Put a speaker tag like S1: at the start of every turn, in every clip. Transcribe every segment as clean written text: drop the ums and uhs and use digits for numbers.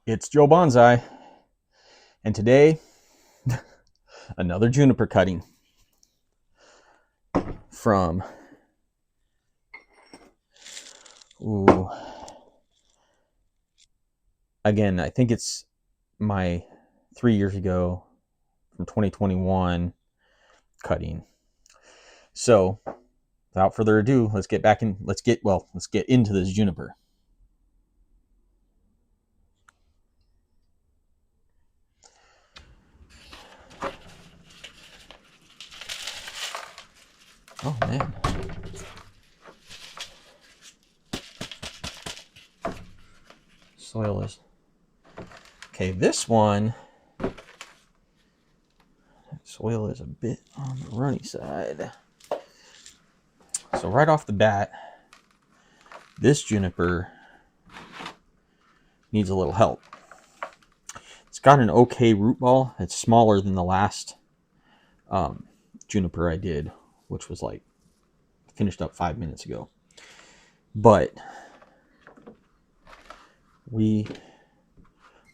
S1: It's Joe Bonsai, and today, another juniper cutting from, ooh, again, I think it's my 3 years ago from 2021 cutting. So, without further ado, let's get into this juniper. Oh man. Soil is okay. This one, soil is a bit on the runny side. So right off the bat, this juniper needs a little help. It's got an okay root ball. It's smaller than the last juniper I did, which was like finished up 5 minutes ago. But we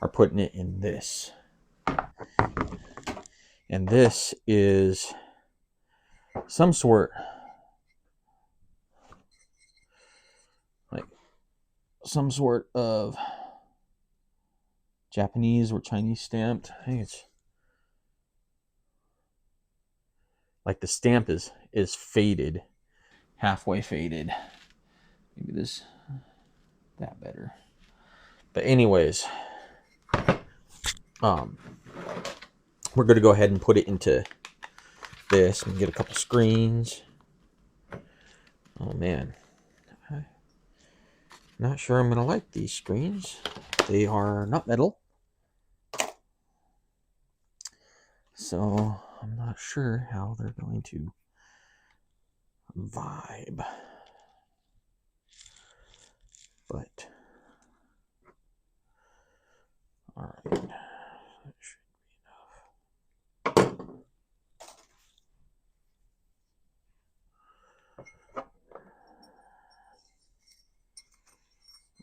S1: are putting it in this. And this is some sort of Japanese or Chinese stamped. I think it's like the stamp is faded, halfway faded. Maybe that better. But anyways, we're going to go ahead and put it into this and get a couple screens. Oh man, I'm not sure I'm going to like these screens. They are not metal, so I'm not sure how they're going to vibe. But all right, that should be enough.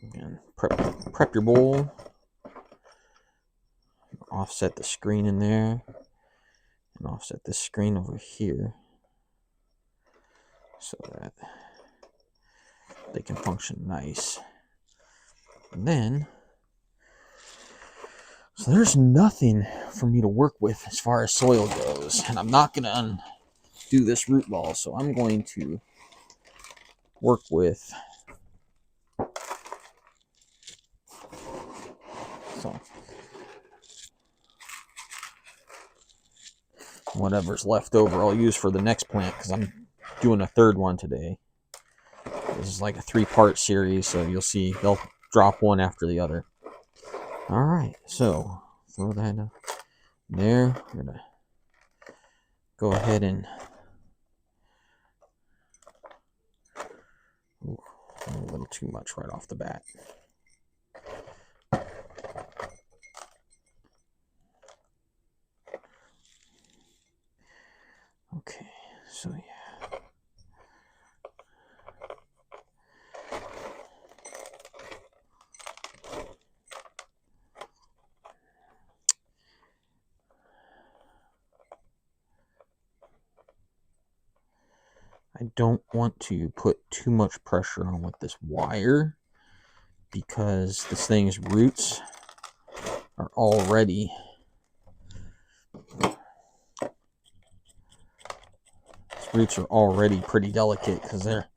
S1: Again, prep your bowl. Offset the screen in there, and offset this screen over here, so that they can function nice. And then, so there's nothing for me to work with as far as soil goes, and I'm not going to undo this root ball, so I'm going to work with whatever's left over. I'll use for the next plant because I'm doing a third one today. This is like a 3-part series, so you'll see they'll drop one after the other. All right, so throw that in there. I'm gonna go ahead and a little too much right off the bat. Okay, so yeah. I don't want to put too much pressure on with this wire because this thing's roots are already pretty delicate because they're,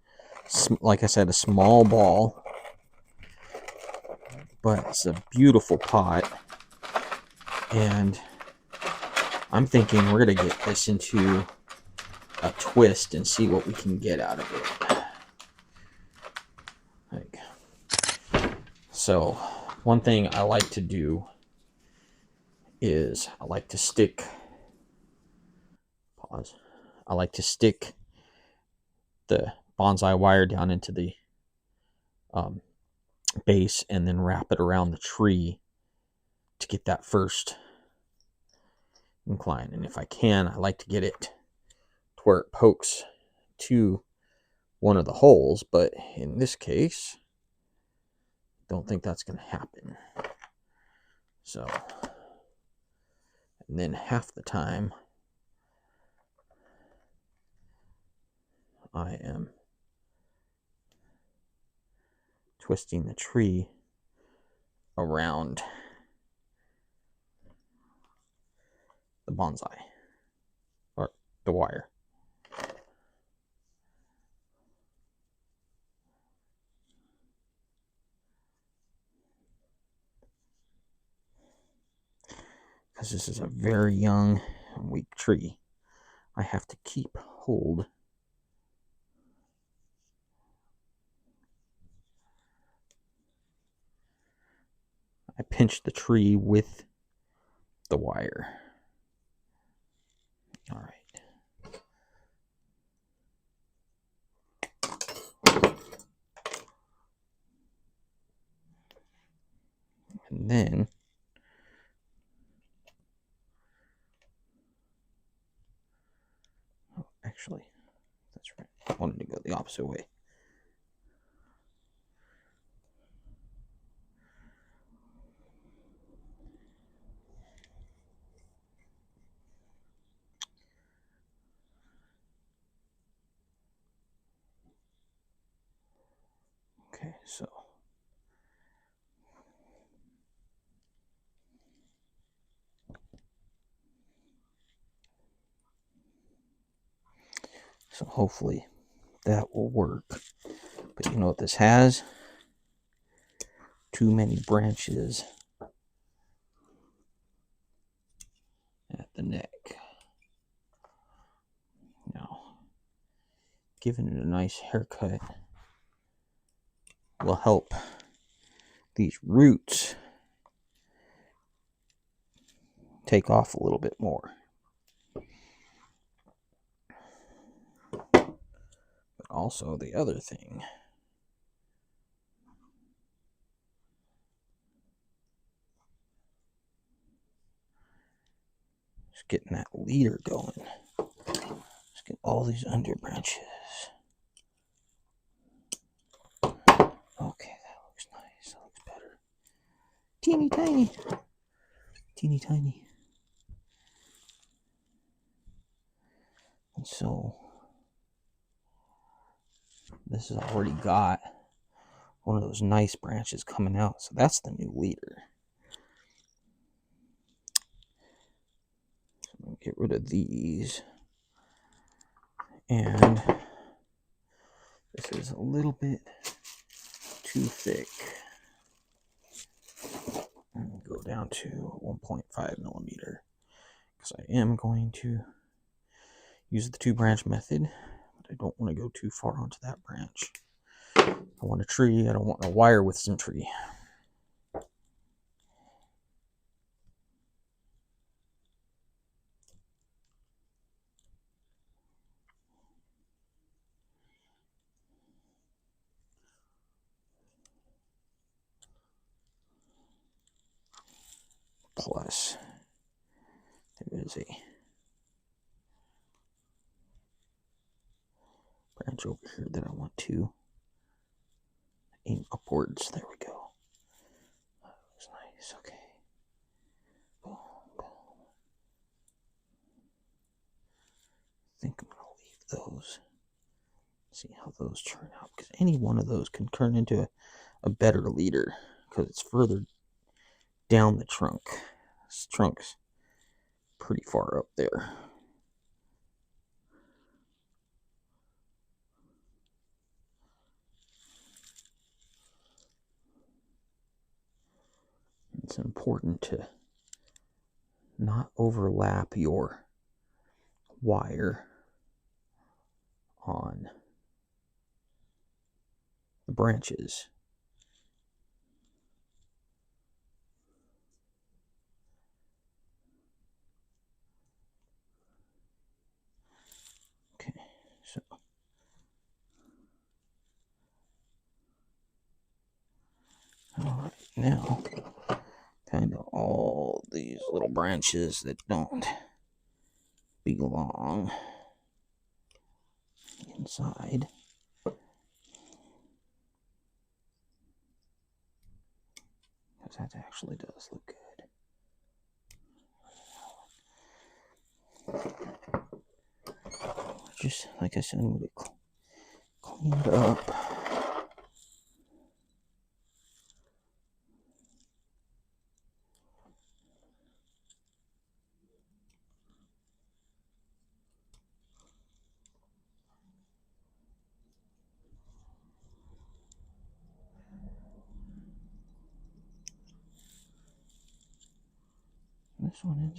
S1: like I said, a small ball, but it's a beautiful pot, and I'm thinking we're gonna get this into a twist and see what we can get out of it. So one thing I like to do is I like to stick the bonsai wire down into the base and then wrap it around the tree to get that first incline. And if I can, I like to get it to where it pokes to one of the holes, but in this case, don't think that's going to happen. So, and then half the time I am twisting the tree around the bonsai, or the wire. Because this is a very young and weak tree, I have to keep hold. I pinch the tree with the wire. All right. And then actually, that's right. I wanted to go the opposite way. Okay, so hopefully that will work. But you know what this has? Too many branches at the neck. Now, giving it a nice haircut will help these roots take off a little bit more. But also the other thing is getting that leader going. Let's get all these under branches. Okay, that looks nice. That looks better. Teeny tiny. Teeny tiny. And so this has already got one of those nice branches coming out. So that's the new leader. So I'm going to get rid of these. And this is a little bit too thick. And go down to 1.5 millimeter. Because I am going to use the 2-branch method. But I don't want to go too far onto that branch. I want a tree. I don't want a wire with some tree. Plus, there is a branch over here that I want to aim upwards. There we go. That looks nice. Okay. Boom, boom. I think I'm going to leave those. See how those turn out. Because any one of those can turn into a better leader. Because it's further down the trunk. This trunk's pretty far up there. It's important to not overlap your wire on the branches. Okay, so all right, now kind of all these little branches that don't belong inside. Because that actually does look good. Just like I said, I'm going to clean it up. This one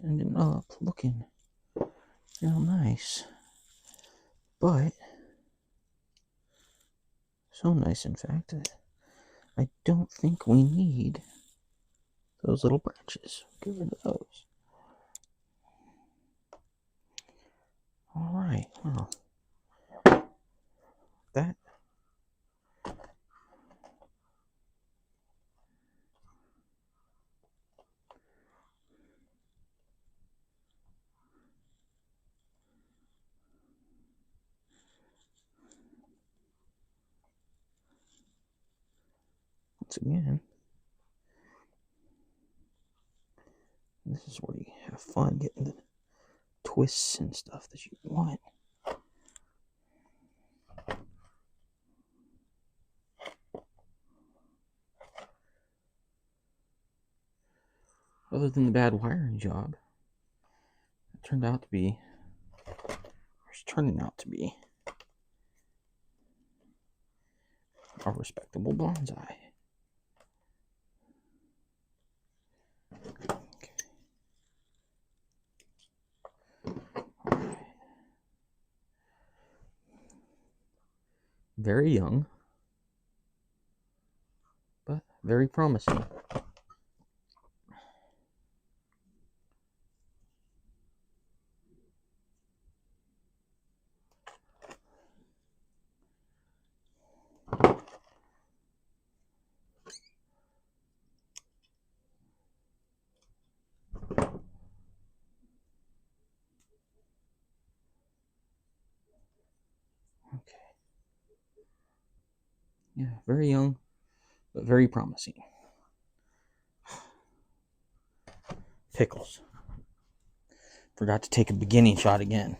S1: ended up looking real nice, but so nice, in fact, that I don't think we need those little branches. Get rid of those. All right. Well, that. Once again, this is where you have fun getting the twists and stuff that you want. Other than the bad wiring job, it turned out to be, or it's turning out to be, a respectable bonsai. Okay. Right. Very young, but very promising. Okay. Yeah, very young, but very promising. Pickles. Forgot to take a beginning shot again.